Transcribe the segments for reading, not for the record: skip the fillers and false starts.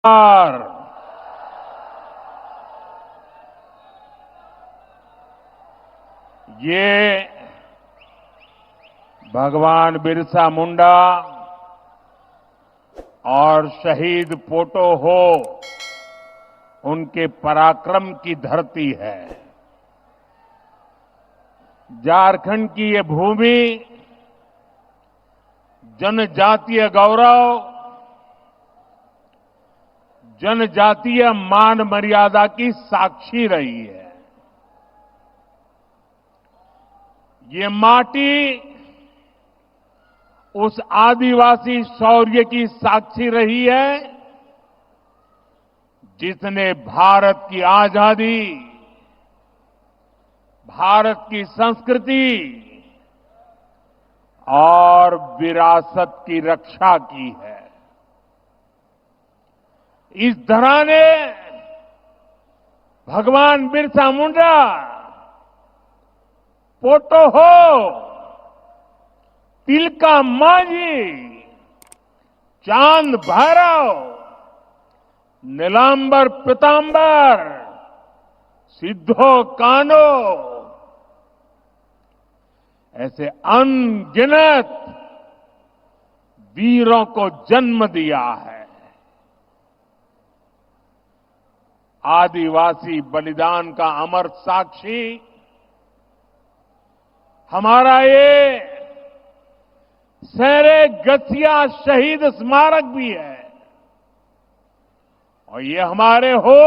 और ये भगवान बिरसा मुंडा और शहीद पोटो हो उनके पराक्रम की धरती है। झारखंड की ये भूमि जनजातीय गौरव, जनजातीय मान मर्यादा की साक्षी रही है। ये माटी उस आदिवासी शौर्य की साक्षी रही है जिसने भारत की आजादी, भारत की संस्कृति और विरासत की रक्षा की है। इस धरा ने भगवान बिरसा मुंडा, पोटो हो, तिलका मांझी, चांद भैरव, नीलांबर पीतांबर, सिद्धो कान्हो ऐसे अनगिनत वीरों को जन्म दिया है। आदिवासी बलिदान का अमर साक्षी हमारा ये शेरे गसिया शहीद स्मारक भी है और ये हमारे हो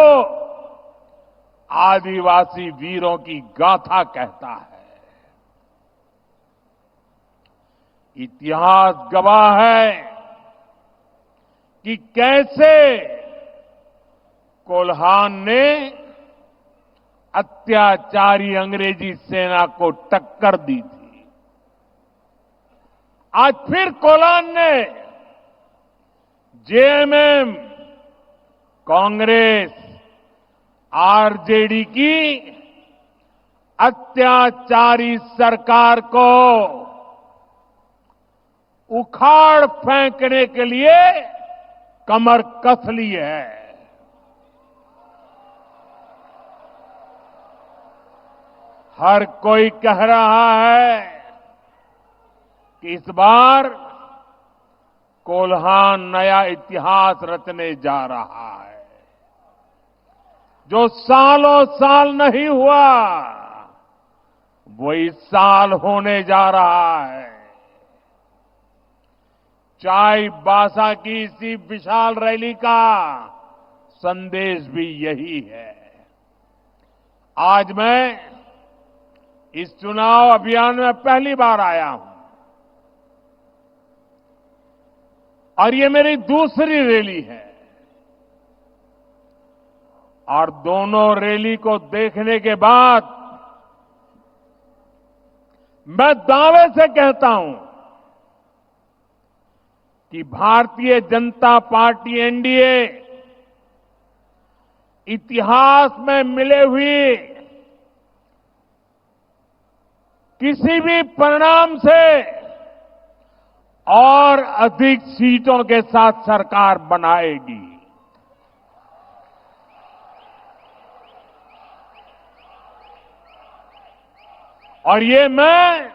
आदिवासी वीरों की गाथा कहता है। इतिहास गवाह है कि कैसे कोल्हान ने अत्याचारी अंग्रेजी सेना को टक्कर दी थी। आज फिर कोल्हान ने जेएमएम, कांग्रेस, आरजेडी की अत्याचारी सरकार को उखाड़ फेंकने के लिए कमर कस ली है। हर कोई कह रहा है कि इस बार कोल्हान नया इतिहास रचने जा रहा है। जो सालों साल नहीं हुआ वो इस साल होने जा रहा है। चाईबासा की इसी विशाल रैली का संदेश भी यही है। आज मैं इस चुनाव अभियान में पहली बार आया हूं और ये मेरी दूसरी रैली है और दोनों रैली को देखने के बाद मैं दावे से कहता हूं कि भारतीय जनता पार्टी एनडीए इतिहास में मिले हुए किसी भी परिणाम से और अधिक सीटों के साथ सरकार बनाएगी। और ये मैं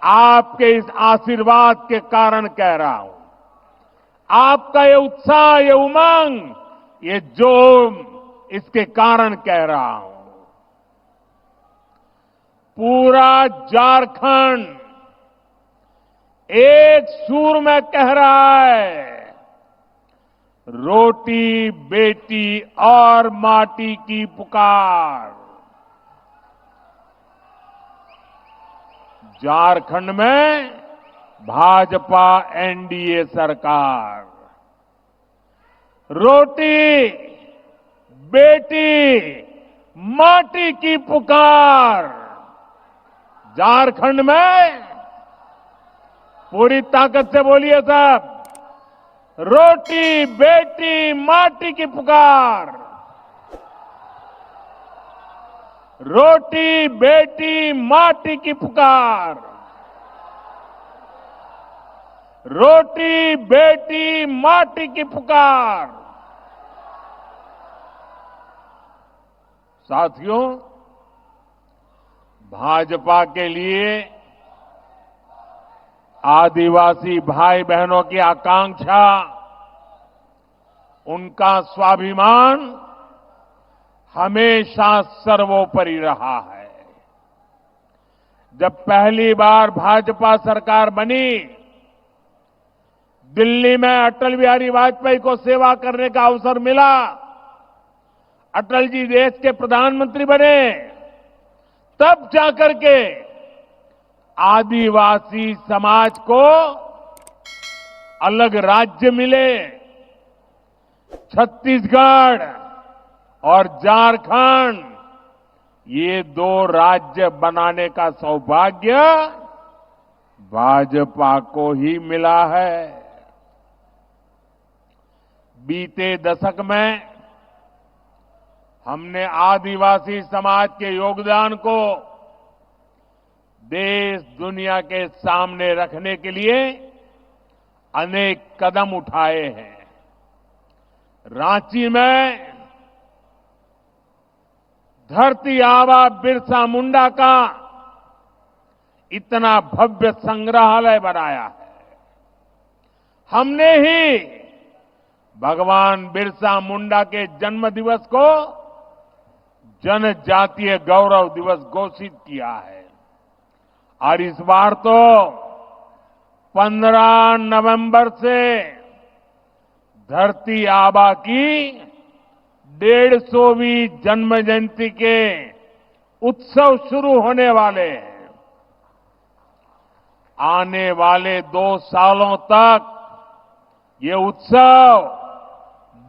आपके इस आशीर्वाद के कारण कह रहा हूं। आपका ये उत्साह, ये उमंग, ये जोम, इसके कारण कह रहा हूं। पूरा झारखंड एक सुर में कह रहा है, रोटी बेटी और माटी की पुकार। झारखंड में भाजपा एनडीए सरकार, रोटी बेटी माटी की पुकार। झारखंड में पूरी ताकत से बोलिए सब, रोटी बेटी माटी की पुकार। रोटी बेटी माटी की पुकार। रोटी बेटी माटी की पुकार। साथियों, भाजपा के लिए आदिवासी भाई बहनों की आकांक्षा, उनका स्वाभिमान हमेशा सर्वोपरि रहा है। जब पहली बार भाजपा सरकार बनी, दिल्ली में अटल बिहारी वाजपेयी को सेवा करने का अवसर मिला। अटल जी देश के प्रधानमंत्री बने, तब जाकर के आदिवासी समाज को अलग राज्य मिले। छत्तीसगढ़ और झारखंड, ये दो राज्य बनाने का सौभाग्य भाजपा को ही मिला है। बीते दशक में हमने आदिवासी समाज के योगदान को देश दुनिया के सामने रखने के लिए अनेक कदम उठाए हैं। रांची में धरती आबा बिरसा मुंडा का इतना भव्य संग्रहालय बनाया है। हमने ही भगवान बिरसा मुंडा के जन्म दिवस को जनजातीय गौरव दिवस घोषित किया है। और इस बार तो 15 नवंबर से धरती आबा की 150वीं जन्म जयंती के उत्सव शुरू होने वाले हैं। आने वाले 2 सालों तक ये उत्सव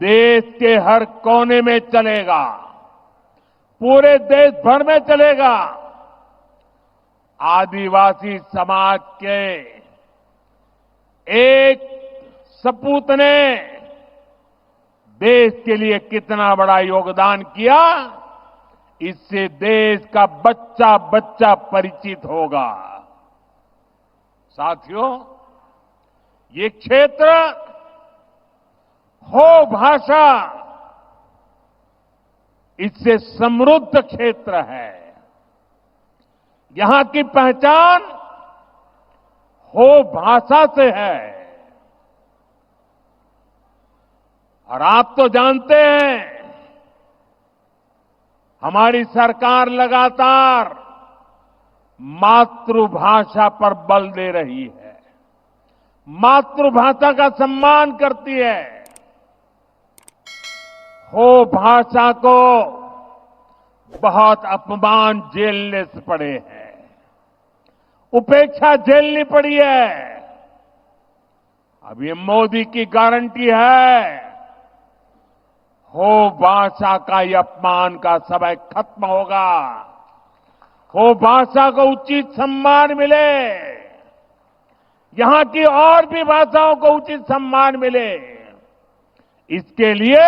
देश के हर कोने में चलेगा, पूरे देश भर में चलेगा। आदिवासी समाज के एक सपूत ने देश के लिए कितना बड़ा योगदान किया, इससे देश का बच्चा बच्चा परिचित होगा। साथियों, ये क्षेत्र हो भाषा, इससे समृद्ध क्षेत्र है। यहां की पहचान हो भाषा से है। और आप तो जानते हैं, हमारी सरकार लगातार मातृभाषा पर बल दे रही है, मातृभाषा का सम्मान करती है। हो भाषा को बहुत अपमान झेलने से पड़े हैं, उपेक्षा झेलनी पड़ी है। अब ये मोदी की गारंटी है, हो भाषा का ये अपमान का समय खत्म होगा, हो भाषा को उचित सम्मान मिले, यहां की और भी भाषाओं को उचित सम्मान मिले। इसके लिए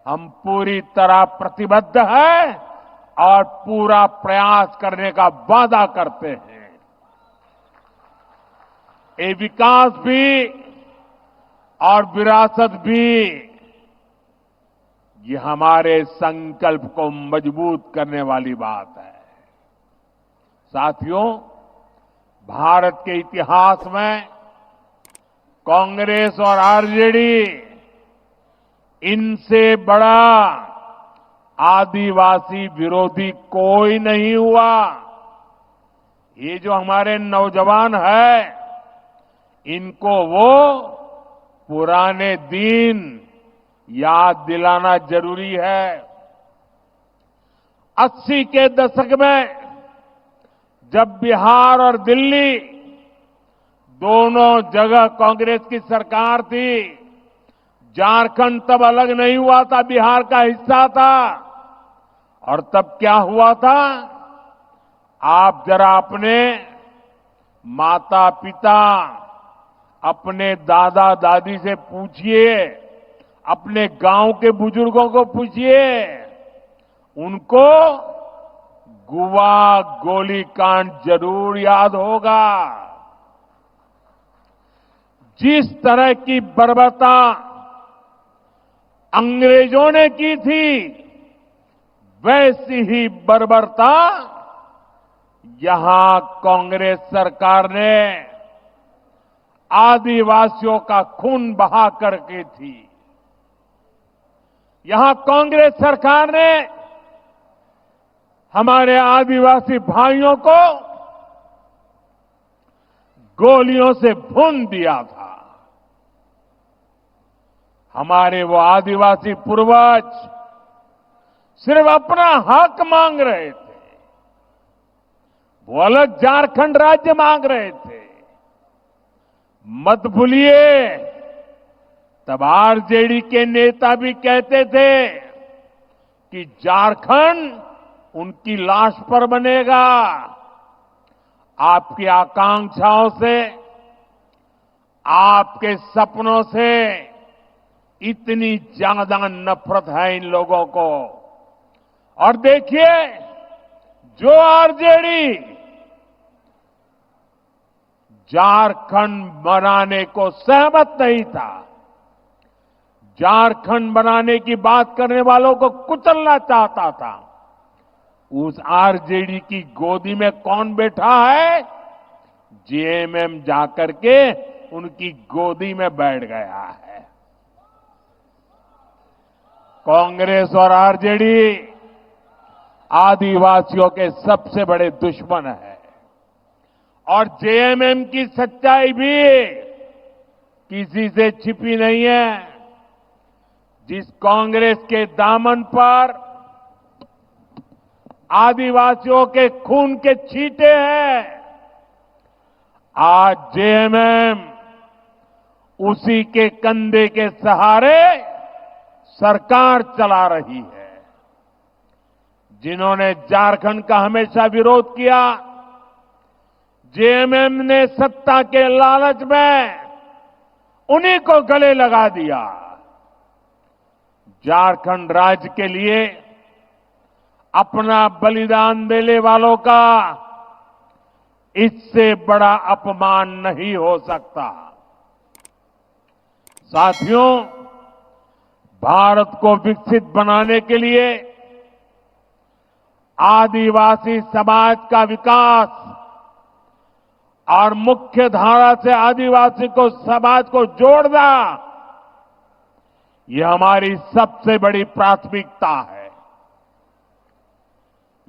हम पूरी तरह प्रतिबद्ध हैं और पूरा प्रयास करने का वादा करते हैं। ये विकास भी और विरासत भी, ये हमारे संकल्प को मजबूत करने वाली बात है। साथियों, भारत के इतिहास में कांग्रेस और आरजेडी, इनसे बड़ा आदिवासी विरोधी कोई नहीं हुआ। ये जो हमारे नौजवान हैं, इनको वो पुराने दिन याद दिलाना जरूरी है। 80 के दशक में जब बिहार और दिल्ली दोनों जगह कांग्रेस की सरकार थी, झारखंड तब अलग नहीं हुआ था, बिहार का हिस्सा था। और तब क्या हुआ था, आप जरा अपने माता पिता, अपने दादा दादी से पूछिए, अपने गांव के बुजुर्गों को पूछिए, उनको गुवा गोलीकांड जरूर याद होगा। जिस तरह की बर्बरता अंग्रेजों ने की थी, वैसी ही बर्बरता यहां कांग्रेस सरकार ने आदिवासियों का खून बहा करके थी। यहां कांग्रेस सरकार ने हमारे आदिवासी भाइयों को गोलियों से भून दिया था। हमारे वो आदिवासी पूर्वज सिर्फ अपना हक मांग रहे थे, वो अलग झारखंड राज्य मांग रहे थे। मत भूलिए, तब आरजेडी के नेता भी कहते थे कि झारखंड उनकी लाश पर बनेगा। आपकी आकांक्षाओं से, आपके सपनों से इतनी ज्यादा नफरत है इन लोगों को। और देखिए, जो आरजेडी झारखंड बनाने को सहमत नहीं था, झारखंड बनाने की बात करने वालों को कुचलना चाहता था, उस आरजेडी की गोदी में कौन बैठा है? जेएमएम जाकर के उनकी गोदी में बैठ गया है। कांग्रेस और आरजेडी आदिवासियों के सबसे बड़े दुश्मन है। और जेएमएम की सच्चाई भी किसी से छिपी नहीं है। जिस कांग्रेस के दामन पर आदिवासियों के खून के छींटे हैं, आज जेएमएम उसी के कंधे के सहारे सरकार चला रही है। जिन्होंने झारखंड का हमेशा विरोध किया, जेएमएम ने सत्ता के लालच में उन्हीं को गले लगा दिया। झारखंड राज्य के लिए अपना बलिदान देने वालों का इससे बड़ा अपमान नहीं हो सकता। साथियों, भारत को विकसित बनाने के लिए आदिवासी समाज का विकास और मुख्य धारा से आदिवासी को समाज को जोड़ना, यह हमारी सबसे बड़ी प्राथमिकता है।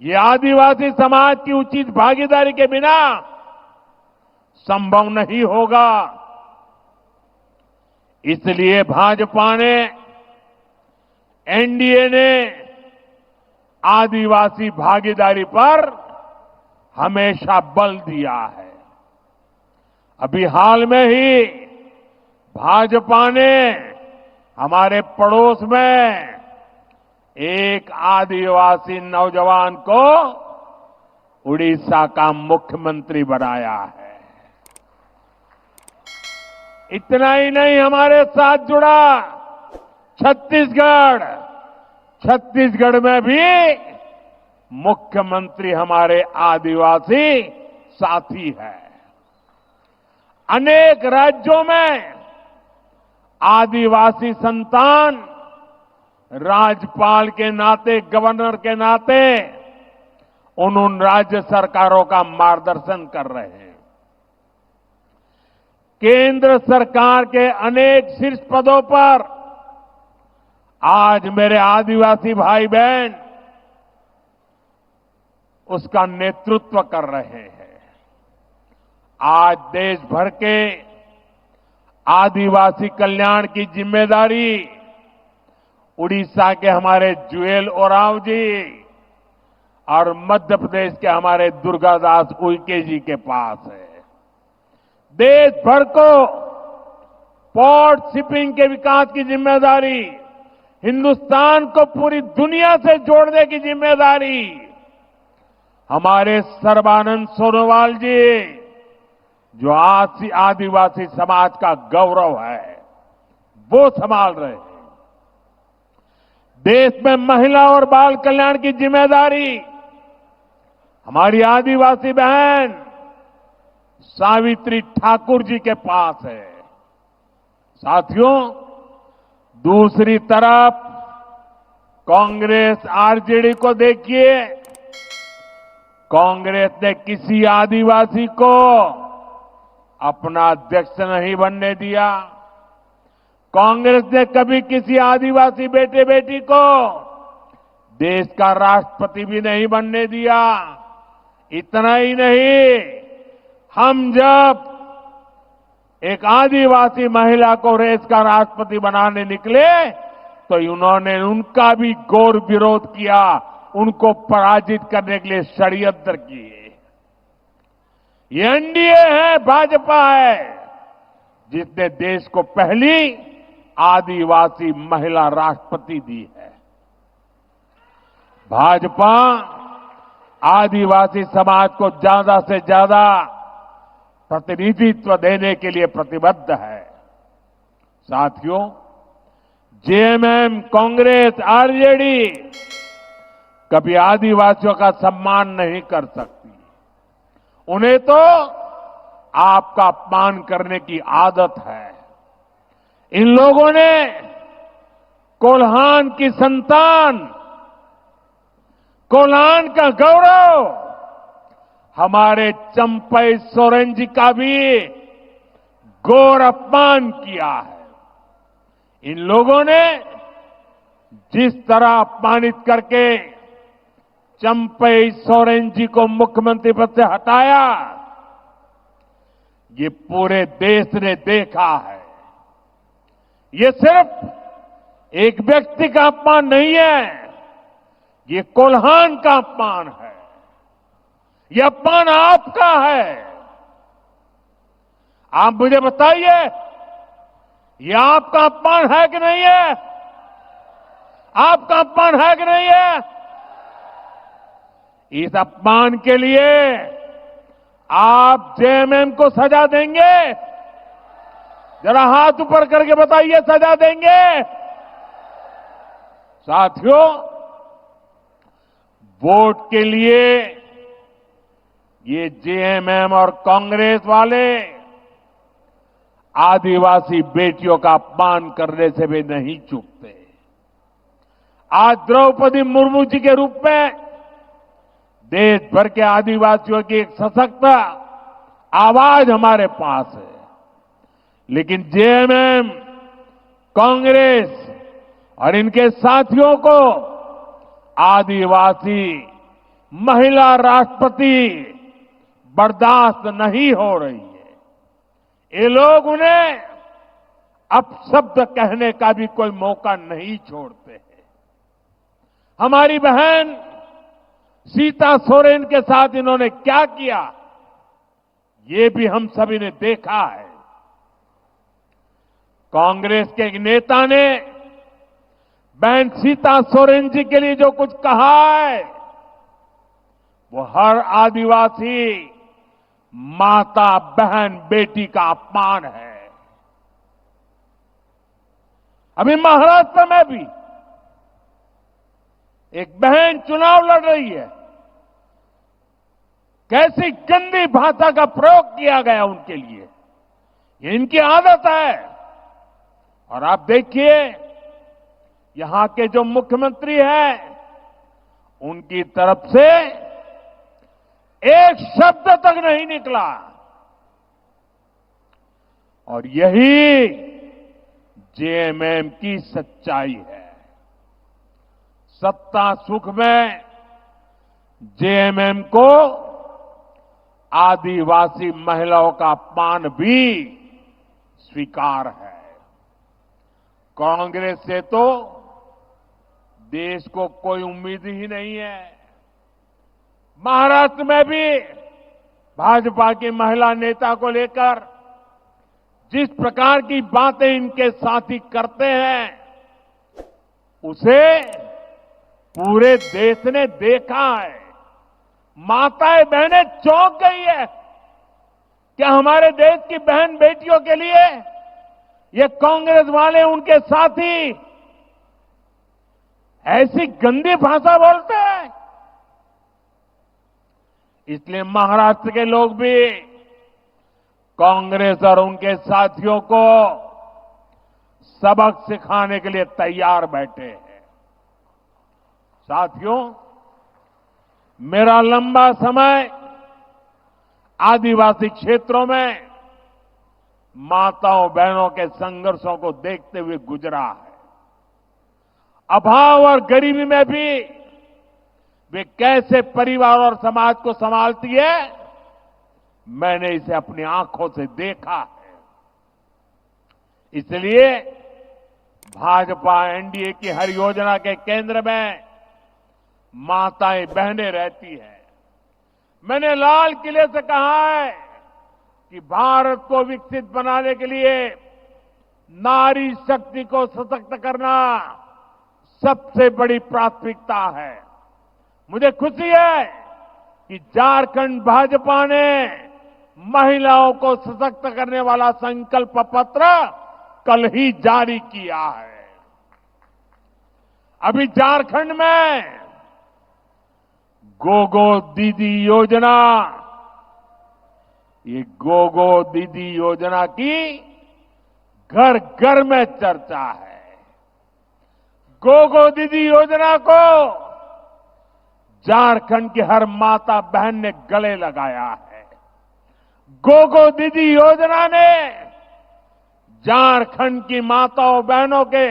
ये आदिवासी समाज की उचित भागीदारी के बिना संभव नहीं होगा। इसलिए भाजपा ने, एनडीए ने आदिवासी भागीदारी पर हमेशा बल दिया है। अभी हाल में ही भाजपा ने हमारे पड़ोस में एक आदिवासी नौजवान को उड़ीसा का मुख्यमंत्री बनाया है। इतना ही नहीं, हमारे साथ जुड़ा छत्तीसगढ़ में भी मुख्यमंत्री हमारे आदिवासी साथी है। अनेक राज्यों में आदिवासी संतान राज्यपाल के नाते, गवर्नर के नाते उन राज्य सरकारों का मार्गदर्शन कर रहे हैं। केंद्र सरकार के अनेक शीर्ष पदों पर आज मेरे आदिवासी भाई बहन उसका नेतृत्व कर रहे हैं। आज देश भर के आदिवासी कल्याण की जिम्मेदारी उड़ीसा के हमारे जुएल ओरांव जी और मध्य प्रदेश के हमारे दुर्गादास उइके जी के पास है। देश भर को पोर्ट शिपिंग के विकास की जिम्मेदारी, हिंदुस्तान को पूरी दुनिया से जोड़ने की जिम्मेदारी हमारे सर्बानंद सोनोवाल जी, जो आदिवासी समाज का गौरव है, वो संभाल रहे हैं। देश में महिला और बाल कल्याण की जिम्मेदारी हमारी आदिवासी बहन सावित्री ठाकुर जी के पास है। साथियों, दूसरी तरफ कांग्रेस आरजेडी को देखिए, कांग्रेस ने किसी आदिवासी को अपना अध्यक्ष नहीं बनने दिया। कांग्रेस ने कभी किसी आदिवासी बेटे बेटी को देश का राष्ट्रपति भी नहीं बनने दिया। इतना ही नहीं, हम जब एक आदिवासी महिला को देश का राष्ट्रपति बनाने निकले तो उन्होंने उनका भी घोर विरोध किया, उनको पराजित करने के लिए षड्यंत्र किए। ये एनडीए है, भाजपा है, जिसने देश को पहली आदिवासी महिला राष्ट्रपति दी है। भाजपा आदिवासी समाज को ज्यादा से ज्यादा प्रतिनिधित्व देने के लिए प्रतिबद्ध है। साथियों, जेएमएम, कांग्रेस, आरजेडी कभी आदिवासियों का सम्मान नहीं कर सकती। उन्हें तो आपका अपमान करने की आदत है। इन लोगों ने कोल्हान की संतान, कोल्हान का गौरव, हमारे चंपई सोरेन जी का भी घोर अपमान किया है। इन लोगों ने जिस तरह अपमानित करके चंपई सोरेन जी को मुख्यमंत्री पद से हटाया, ये पूरे देश ने देखा है। ये सिर्फ एक व्यक्ति का अपमान नहीं है, ये कोल्हान का अपमान है। ये अपमान आपका है। आप मुझे बताइए, ये आपका अपमान है कि नहीं है? आपका अपमान है कि नहीं है? इस अपमान के लिए आप जेएमएम को सजा देंगे? जरा हाथ ऊपर करके बताइए, सजा देंगे? साथियों, वोट के लिए ये जेएमएम और कांग्रेस वाले आदिवासी बेटियों का अपमान करने से भी नहीं चूकते। आज द्रौपदी मुर्मू जी के रूप में देश भर के आदिवासियों की एक सशक्त आवाज हमारे पास है। लेकिन जेएमएम, कांग्रेस और इनके साथियों को आदिवासी महिला राष्ट्रपति बर्दाश्त नहीं हो रही है। ये लोग उन्हें अपशब्द कहने का भी कोई मौका नहीं छोड़ते हैं। हमारी बहन सीता सोरेन के साथ इन्होंने क्या किया, ये भी हम सभी ने देखा है। कांग्रेस के एक नेता ने बहन सीता सोरेन जी के लिए जो कुछ कहा है, वो हर आदिवासी माता, बहन, बेटी का अपमान है। अभी महाराष्ट्र में भी एक बहन चुनाव लड़ रही है। कैसी गंदी भाषा का प्रयोग किया गया उनके लिए, ये इनकी आदत है। और आप देखिए, यहां के जो मुख्यमंत्री हैं, उनकी तरफ से एक शब्द तक नहीं निकला। और यही जेएमएम की सच्चाई है। सत्ता सुख में जेएमएम को आदिवासी महिलाओं का अपमान भी स्वीकार है। कांग्रेस से तो देश को कोई उम्मीद ही नहीं है। महाराष्ट्र में भी भाजपा की महिला नेता को लेकर जिस प्रकार की बातें इनके साथी करते हैं, उसे पूरे देश ने देखा है। माताएं बहनें चौंक गई है। क्या हमारे देश की बहन बेटियों के लिए ये कांग्रेस वाले, उनके साथी ऐसी गंदी भाषा बोलते हैं? इसलिए महाराष्ट्र के लोग भी कांग्रेस और उनके साथियों को सबक सिखाने के लिए तैयार बैठे हैं। साथियों, मेरा लंबा समय आदिवासी क्षेत्रों में माताओं बहनों के संघर्षों को देखते हुए गुजरा है। अभाव और गरीबी में भी वे कैसे परिवार और समाज को संभालती है, मैंने इसे अपनी आंखों से देखा है। इसलिए भाजपा एनडीए की हर योजना के केंद्र में माताएं बहनें रहती हैं। मैंने लाल किले से कहा है कि भारत को विकसित बनाने के लिए नारी शक्ति को सशक्त करना सबसे बड़ी प्राथमिकता है। मुझे खुशी है कि झारखंड भाजपा ने महिलाओं को सशक्त करने वाला संकल्प पत्र कल ही जारी किया है। अभी झारखंड में गोगो दीदी योजना, ये गोगो दीदी योजना की घर घर में चर्चा है। गोगो दीदी योजना को झारखंड की हर माता बहन ने गले लगाया है। गोगो दीदी योजना ने झारखंड की माताओं बहनों के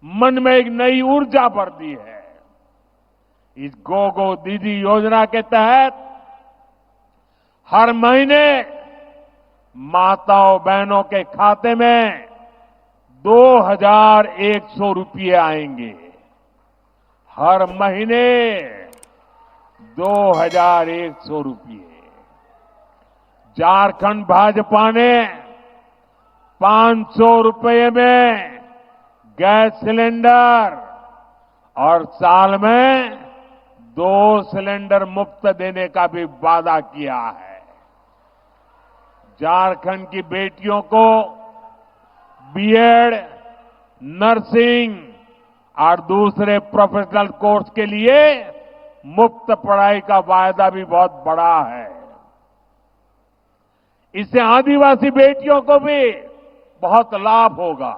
मन में एक नई ऊर्जा भर दी है। इस गोगो दीदी योजना के तहत हर महीने माताओं बहनों के खाते में 2100 रुपये आएंगे। हर महीने 2100 रुपये। झारखंड भाजपा ने 500 रुपये में गैस सिलेंडर और साल में 2 सिलेंडर मुफ्त देने का भी वादा किया है। झारखंड की बेटियों को बीएड, नर्सिंग और दूसरे प्रोफेशनल कोर्स के लिए मुफ्त पढ़ाई का वायदा भी बहुत बड़ा है। इससे आदिवासी बेटियों को भी बहुत लाभ होगा।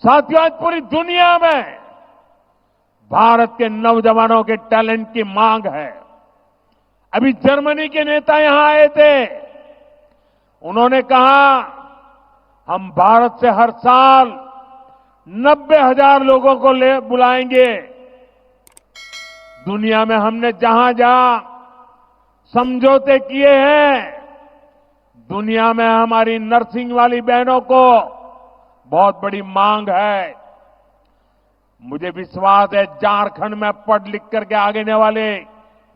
साथियों, आज पूरी दुनिया में भारत के नौजवानों के टैलेंट की मांग है। अभी जर्मनी के नेता यहां आए थे। उन्होंने कहा, हम भारत से हर साल 90,000 लोगों को बुलाएंगे। दुनिया में हमने जहां जहां समझौते किए हैं, दुनिया में हमारी नर्सिंग वाली बहनों को बहुत बड़ी मांग है। मुझे विश्वास है झारखंड में पढ़ लिख करके आगे आने वाले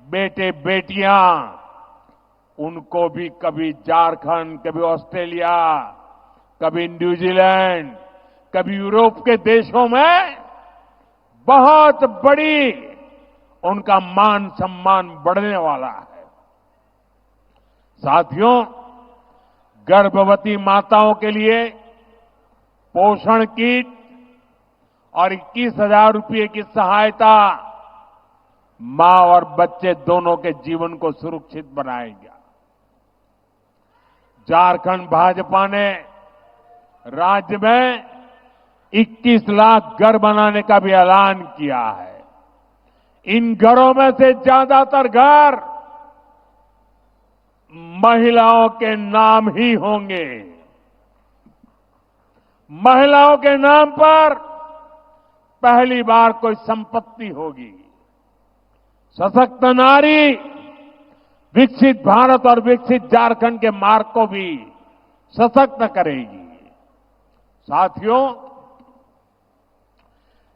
बेटे बेटियां, उनको भी कभी झारखंड, कभी ऑस्ट्रेलिया, कभी न्यूजीलैंड, कभी यूरोप के देशों में बहुत बड़ी उनका मान सम्मान बढ़ने वाला है। साथियों, गर्भवती माताओं के लिए पोषण किट और 21,000 रुपये की सहायता मां और बच्चे दोनों के जीवन को सुरक्षित बनाएगा। झारखंड भाजपा ने राज्य में 21 लाख घर बनाने का भी ऐलान किया है। इन घरों में से ज्यादातर घर महिलाओं के नाम ही होंगे। महिलाओं के नाम पर पहली बार कोई संपत्ति होगी। सशक्त नारी विकसित भारत और विकसित झारखंड के मार्ग को भी सशक्त करेगी। साथियों,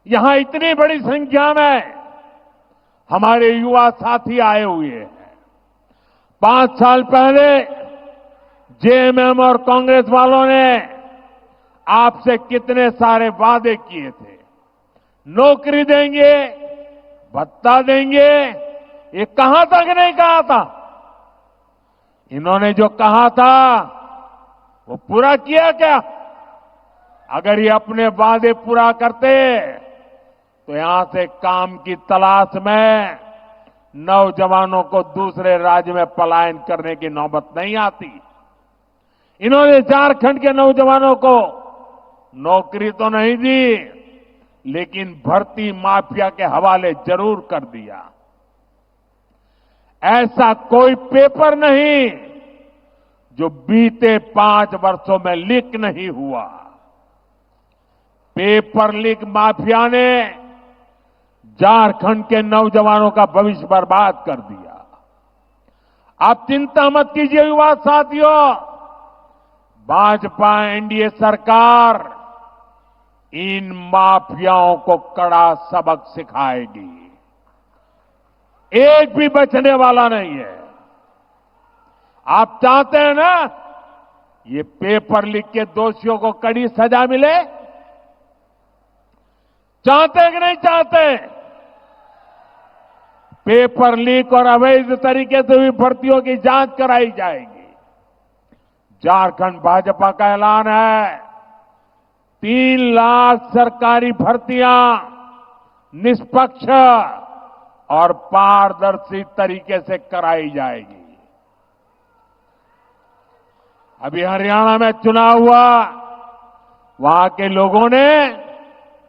यहां इतनी बड़ी संख्या में हमारे युवा साथी आए हुए हैं। 5 साल पहले जेएमएम और कांग्रेस वालों ने आपसे कितने सारे वादे किए थे। नौकरी देंगे, भत्ता देंगे, ये कहां तक नहीं कहा था। इन्होंने जो कहा था वो पूरा किया क्या? अगर ये अपने वादे पूरा करते तो यहां से काम की तलाश में नौजवानों को दूसरे राज्य में पलायन करने की नौबत नहीं आती। इन्होंने झारखंड के नौजवानों को नौकरी तो नहीं दी, लेकिन भर्ती माफिया के हवाले जरूर कर दिया। ऐसा कोई पेपर नहीं जो बीते 5 वर्षों में लीक नहीं हुआ। पेपर लीक माफिया ने झारखंड के नौजवानों का भविष्य बर्बाद कर दिया। आप चिंता मत कीजिए युवा साथियों, भाजपा एनडीए सरकार इन माफियाओं को कड़ा सबक सिखाएगी। एक भी बचने वाला नहीं है। आप चाहते हैं ना ये पेपर लीक के दोषियों को कड़ी सजा मिले? चाहते हैं कि नहीं चाहते? पेपर लीक और अवैध तरीके से हुई भर्तियों की जांच कराई जाएगी। झारखंड भाजपा का ऐलान है 3 लाख सरकारी भर्तियां निष्पक्ष और पारदर्शी तरीके से कराई जाएगी। अभी हरियाणा में चुनाव हुआ, वहां के लोगों ने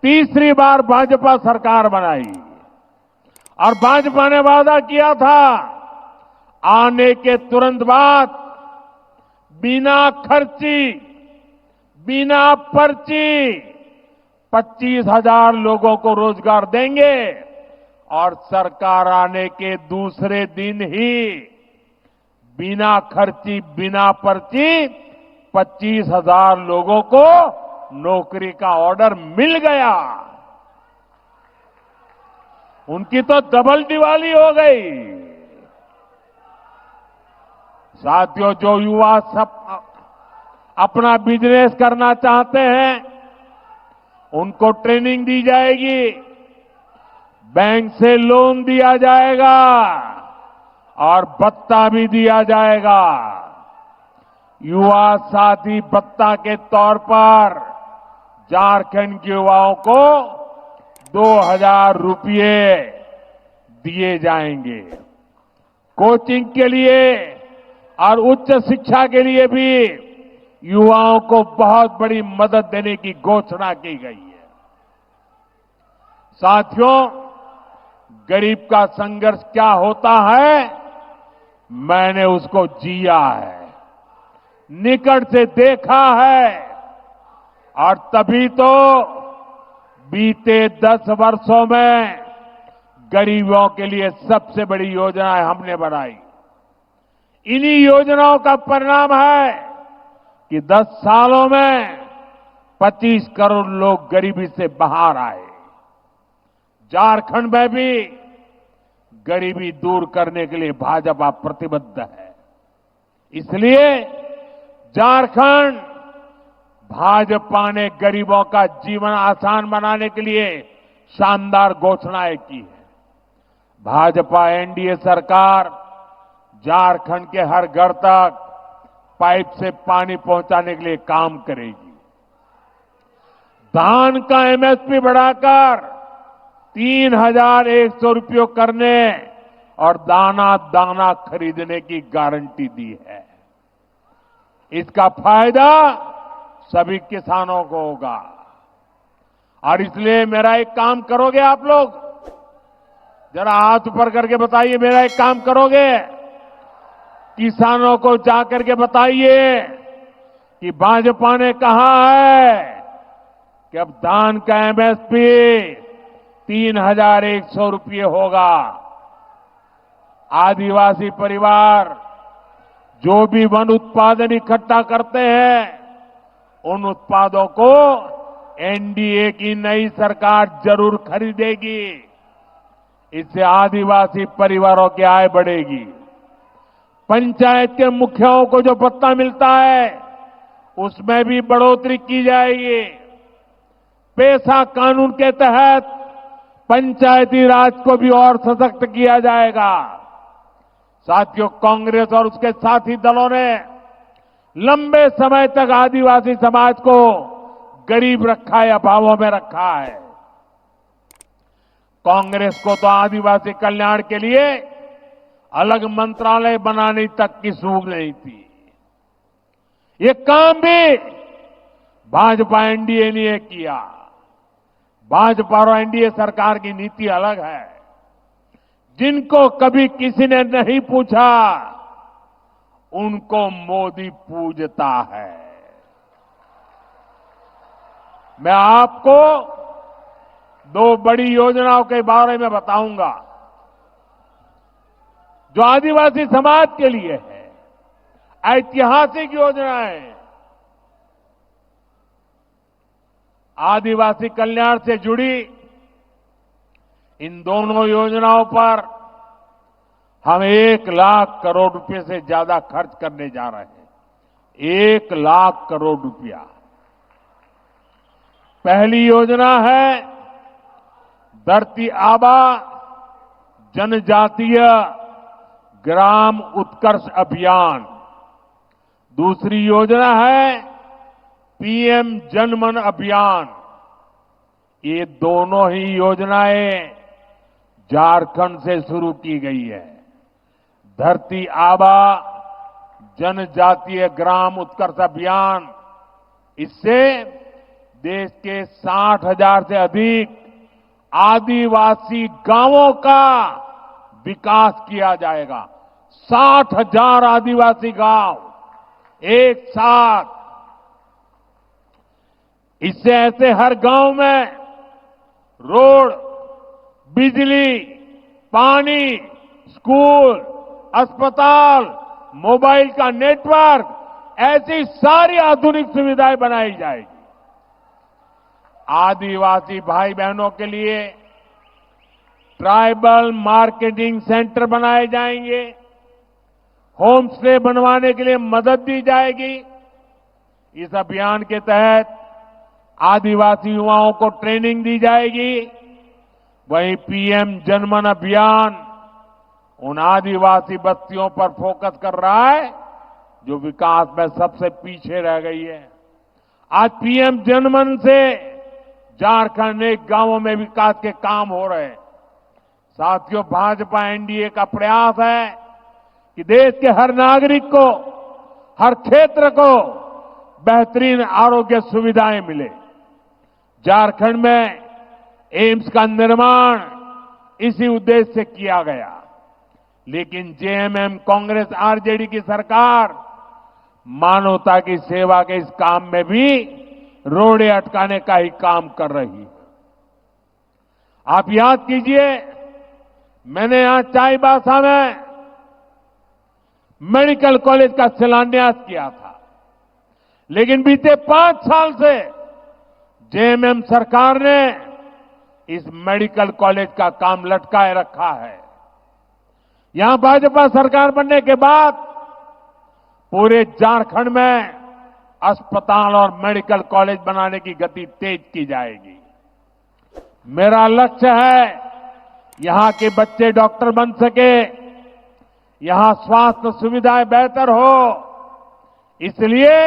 तीसरी बार भाजपा सरकार बनाई और भाजपा ने वादा किया था आने के तुरंत बाद बिना खर्ची, बिना पर्ची 25,000 लोगों को रोजगार देंगे और सरकार आने के दूसरे दिन ही बिना खर्ची, बिना पर्ची 25,000 लोगों को नौकरी का ऑर्डर मिल गया। उनकी तो डबल दिवाली हो गई। साथियों, जो युवा सब अपना बिजनेस करना चाहते हैं उनको ट्रेनिंग दी जाएगी, बैंक से लोन दिया जाएगा और भत्ता भी दिया जाएगा। युवा साथी भत्ता के तौर पर झारखंड के युवाओं को 2,000 रुपये दिए जाएंगे। कोचिंग के लिए और उच्च शिक्षा के लिए भी युवाओं को बहुत बड़ी मदद देने की घोषणा की गई है। साथियों, गरीब का संघर्ष क्या होता है मैंने उसको जिया है, निकट से देखा है और तभी तो बीते 10 वर्षों में गरीबों के लिए सबसे बड़ी योजनाएं हमने बनाई। इन्हीं योजनाओं का परिणाम है कि 10 सालों में 25 करोड़ लोग गरीबी से बाहर आए। झारखंड में भी गरीबी दूर करने के लिए भाजपा प्रतिबद्ध है। इसलिए झारखंड भाजपा ने गरीबों का जीवन आसान बनाने के लिए शानदार घोषणाएं की है। भाजपा एनडीए सरकार झारखंड के हर घर तक पाइप से पानी पहुंचाने के लिए काम करेगी। धान का एमएसपी बढ़ाकर 3,100 रुपये करने और दाना दाना खरीदने की गारंटी दी है। इसका फायदा सभी किसानों को होगा और इसलिए मेरा एक काम करोगे आप लोग, जरा हाथ ऊपर करके बताइए, मेरा एक काम करोगे? किसानों को जाकर के बताइए कि भाजपा ने कहा है कि अब धान का एमएसपी 3,100 रुपये होगा। आदिवासी परिवार जो भी वन उत्पादन इकट्ठा करते हैं उन उत्पादों को एनडीए की नई सरकार जरूर खरीदेगी। इससे आदिवासी परिवारों की आय बढ़ेगी। पंचायत के मुखियाओं को जो भत्ता मिलता है उसमें भी बढ़ोतरी की जाएगी। पेशा कानून के तहत पंचायती राज को भी और सशक्त किया जाएगा। साथियों, कांग्रेस और उसके साथी दलों ने लंबे समय तक आदिवासी समाज को गरीब रखा है, अभावों में रखा है। कांग्रेस को तो आदिवासी कल्याण के लिए अलग मंत्रालय बनाने तक की सूझ नहीं थी। ये काम भी भाजपा एनडीए ने किया। भाजपा और एनडीए सरकार की नीति अलग है। जिनको कभी किसी ने नहीं पूछा, उनको मोदी पूजता है। मैं आपको दो बड़ी योजनाओं के बारे में बताऊंगा जो आदिवासी समाज के लिए है, ऐतिहासिक योजनाएं। आदिवासी कल्याण से जुड़ी इन दोनों योजनाओं पर हम 1 लाख करोड़ रुपए से ज्यादा खर्च करने जा रहे हैं। 1 लाख करोड़ रुपया। पहली योजना है धरती आबा जनजातीय ग्राम उत्कर्ष अभियान। दूसरी योजना है पीएम जनमन अभियान। ये दोनों ही योजनाएं झारखंड से शुरू की गई है। धरती आबा जनजातीय ग्राम उत्कर्ष अभियान, इससे देश के 60,000 से अधिक आदिवासी गांवों का विकास किया जाएगा। 60,000 आदिवासी गांव एक साथ। इससे ऐसे हर गांव में रोड, बिजली, पानी, स्कूल, अस्पताल, मोबाइल का नेटवर्क, ऐसी सारी आधुनिक सुविधाएं बनाई जाएगी। आदिवासी भाई बहनों के लिए ट्राइबल मार्केटिंग सेंटर बनाए जाएंगे। होम स्टे बनवाने के लिए मदद दी जाएगी। इस अभियान के तहत आदिवासी युवाओं को ट्रेनिंग दी जाएगी। वहीं पीएम जनमन अभियान उन आदिवासी बस्तियों पर फोकस कर रहा है जो विकास में सबसे पीछे रह गई है। आज पीएम जनमन से झारखंड में गांवों में विकास के काम हो रहे हैं। साथियों, भाजपा एनडीए का प्रयास है कि देश के हर नागरिक को, हर क्षेत्र को बेहतरीन आरोग्य सुविधाएं मिले। झारखंड में एम्स का निर्माण इसी उद्देश्य से किया गया, लेकिन जेएमएम कांग्रेस आरजेडी की सरकार मानवता की सेवा के इस काम में भी रोड़े अटकाने का ही काम कर रही है। आप याद कीजिए, मैंने यहां चाईबासा में मेडिकल कॉलेज का शिलान्यास किया था, लेकिन बीते 5 साल से जेएमएम सरकार ने इस मेडिकल कॉलेज का काम लटकाए रखा है। यहां भाजपा सरकार बनने के बाद पूरे झारखंड में अस्पताल और मेडिकल कॉलेज बनाने की गति तेज की जाएगी। मेरा लक्ष्य है यहां के बच्चे डॉक्टर बन सके, यहां स्वास्थ्य सुविधाएं बेहतर हो। इसलिए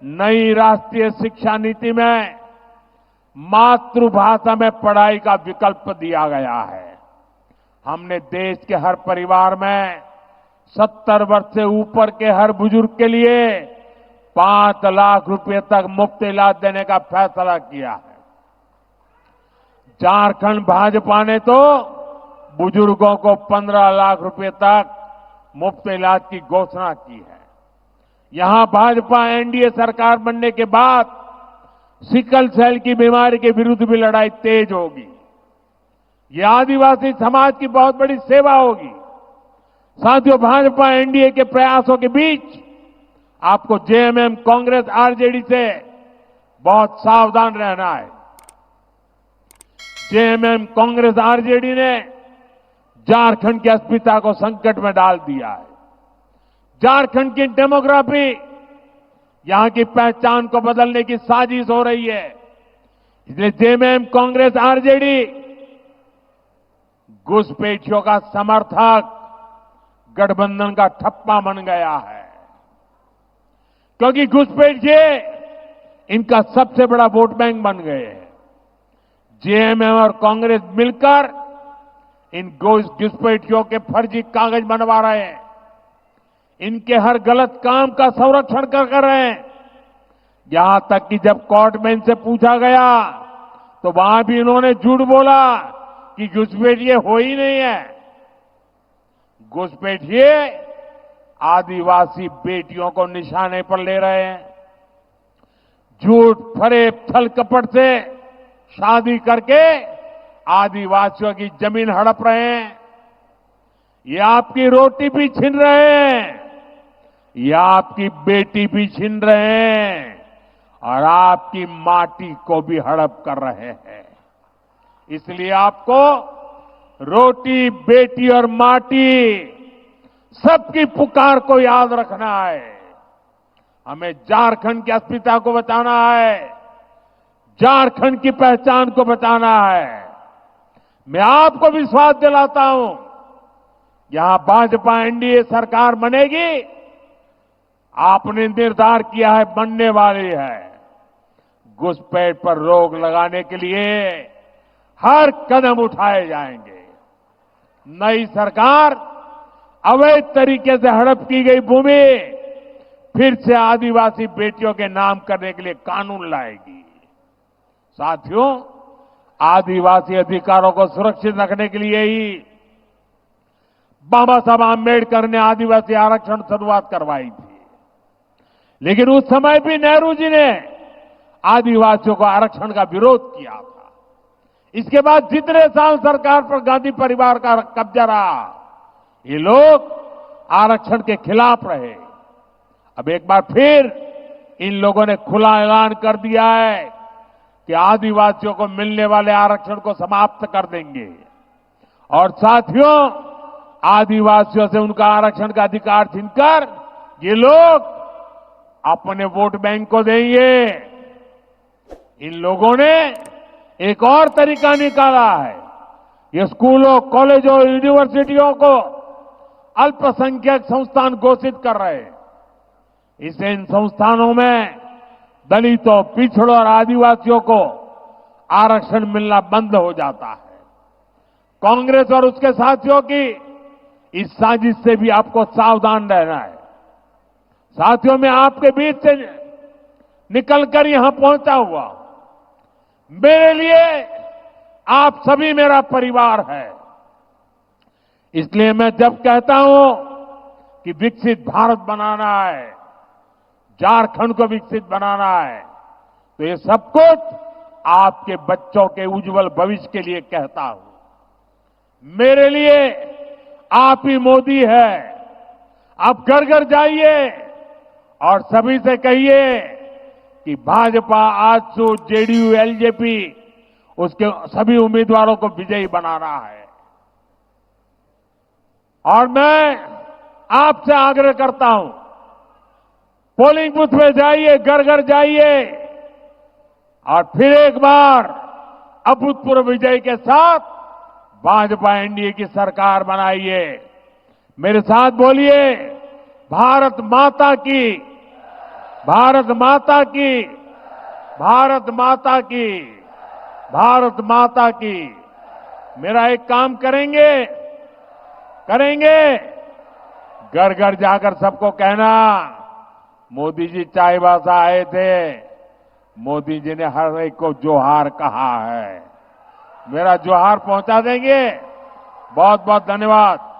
नई राष्ट्रीय शिक्षा नीति में मातृभाषा में पढ़ाई का विकल्प दिया गया है। हमने देश के हर परिवार में 70 वर्ष से ऊपर के हर बुजुर्ग के लिए 5 लाख रुपए तक मुफ्त इलाज देने का फैसला किया है। झारखंड भाजपा ने तो बुजुर्गों को 15 लाख रुपए तक मुफ्त इलाज की घोषणा की है। यहां भाजपा एनडीए सरकार बनने के बाद सिकल सेल की बीमारी के विरुद्ध भी लड़ाई तेज होगी। ये आदिवासी समाज की बहुत बड़ी सेवा होगी। साथियों, भाजपा एनडीए के प्रयासों के बीच आपको जेएमएम कांग्रेस आरजेडी से बहुत सावधान रहना है। जेएमएम कांग्रेस आरजेडी ने झारखंड की अस्मिता को संकट में डाल दिया है। झारखंड की डेमोग्राफी, यहां की पहचान को बदलने की साजिश हो रही है। इसलिए जेएमएम कांग्रेस आरजेडी घुसपैठियों का समर्थक गठबंधन का ठप्पा बन गया है, क्योंकि घुसपैठिए इनका सबसे बड़ा वोट बैंक बन गए हैं। जेएमएम और कांग्रेस मिलकर इन घुसपैठियों के फर्जी कागज बनवा रहे हैं। इनके हर गलत काम का संरक्षण कर रहे हैं। यहां तक कि जब कोर्ट में इनसे पूछा गया तो वहां भी इन्होंने झूठ बोला कि घुसपैठिए हो ही नहीं है। घुसपैठिए आदिवासी बेटियों को निशाने पर ले रहे हैं। झूठ फरेब छल कपट से शादी करके आदिवासियों की जमीन हड़प रहे हैं। ये आपकी रोटी भी छीन रहे हैं, ये आपकी बेटी भी छीन रहे हैं और आपकी माटी को भी हड़प कर रहे हैं। इसलिए आपको रोटी, बेटी और माटी सबकी पुकार को याद रखना है। हमें झारखंड की अस्मिता को बचाना है, झारखंड की पहचान को बचाना है। मैं आपको विश्वास दिलाता हूं, यहां भाजपा एनडीए सरकार बनेगी, आपने निर्धार किया है, बनने वाली है। घुसपैठ पर रोक लगाने के लिए हर कदम उठाए जाएंगे। नई सरकार अवैध तरीके से हड़प की गई भूमि फिर से आदिवासी बेटियों के नाम करने के लिए कानून लाएगी। साथियों, आदिवासी अधिकारों को सुरक्षित रखने के लिए ही बाबा साहब आम्बेडकर ने आदिवासी आरक्षण शुरुआत करवाई थी। लेकिन उस समय भी नेहरू जी ने आदिवासियों को आरक्षण का विरोध किया था। इसके बाद जितने साल सरकार पर गांधी परिवार का कब्जा रहा, ये लोग आरक्षण के खिलाफ रहे। अब एक बार फिर इन लोगों ने खुला ऐलान कर दिया है कि आदिवासियों को मिलने वाले आरक्षण को समाप्त कर देंगे और साथियों, आदिवासियों से उनका आरक्षण का अधिकार छीनकर ये लोग अपने वोट बैंक को देंगे। इन लोगों ने एक और तरीका निकाला है। ये स्कूलों, कॉलेजों, यूनिवर्सिटियों को अल्पसंख्यक संस्थान घोषित कर रहे हैं। इससे इन संस्थानों में दलितों, पिछड़ों और आदिवासियों को आरक्षण मिलना बंद हो जाता है। कांग्रेस और उसके साथियों की इस साजिश से भी आपको सावधान रहना है। साथियों, मैं आपके बीच से निकलकर यहां पहुंचा हुआ हूं। मेरे लिए आप सभी मेरा परिवार है। इसलिए मैं जब कहता हूं कि विकसित भारत बनाना है, झारखंड को विकसित बनाना है, तो ये सब कुछ आपके बच्चों के उज्जवल भविष्य के लिए कहता हूं। मेरे लिए आप ही मोदी है। आप घर घर जाइए और सभी से कहिए कि भाजपा, आजसू, जेडीयू, एलजेपी उसके सभी उम्मीदवारों को विजयी बनाना है। और मैं आपसे आग्रह करता हूं, पोलिंग बूथ में जाइए, घर घर जाइए और फिर एक बार अभूतपूर्व विजय के साथ भाजपा एनडीए की सरकार बनाइए। मेरे साथ बोलिए, भारत माता की, भारत माता की, भारत माता की, भारत माता की। मेरा एक काम करेंगे, घर घर जाकर सबको कहना, मोदी जी चाईबासा आए थे, मोदी जी ने हर एक को जोहार कहा है। मेरा जोहार पहुंचा देंगे। बहुत बहुत धन्यवाद।